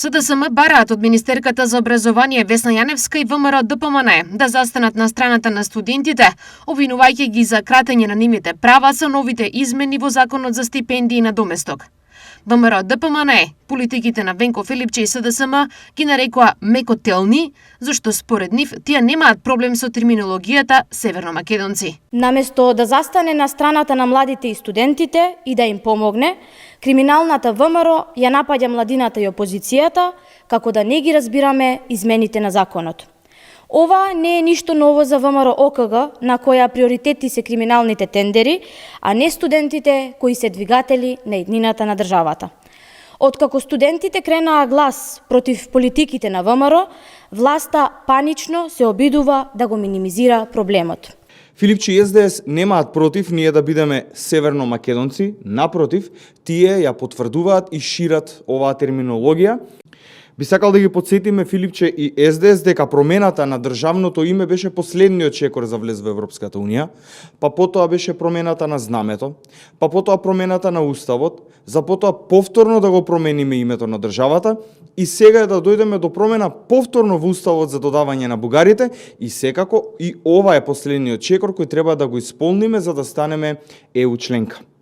СДСМ бараат од министерката за образование Весна Јаневска и ВМРО ДПМН да застанат на страната на студентите, обвинувајќи ги за кратење на нивните права со новите измени во Законот за стипендии на доместок. ВМРО ДПМН политиките на Венко Филипче и СДСМ ги нарекоа мекотелни, зашто според нив тие немаат проблем со терминологијата северномакедонци. Наместо да застане на страната на младите и студентите и да им помогне, криминалната ВМРО ја напаѓа младината и опозицијата, како да не ги разбираме измените на законот. Ова не е ништо ново за ВМРО ОКГ, на која приоритети се криминалните тендери, а не студентите кои се двигатели на иднината на државата. Откако студентите кренаа глас против политиките на ВМРО, власта панично се обидува да го минимизира проблемот. Филипче и СДС немаат против ние да бидеме северномакедонци, напротив, тие ја потврдуваат и шират оваа терминологија. Би сакал да ги подсетиме Филипче и СДС дека промената на државното име беше последниот чекор за влез во Европската Унија, па потоа беше промената на знамето, па потоа промената на уставот, за потоа повторно да го промениме името на државата и сега да дојдеме до промена повторно во уставот за додавање на бугарите и секако и ова е последниот чекор кој треба да го исполниме за да станеме ЕУ членка.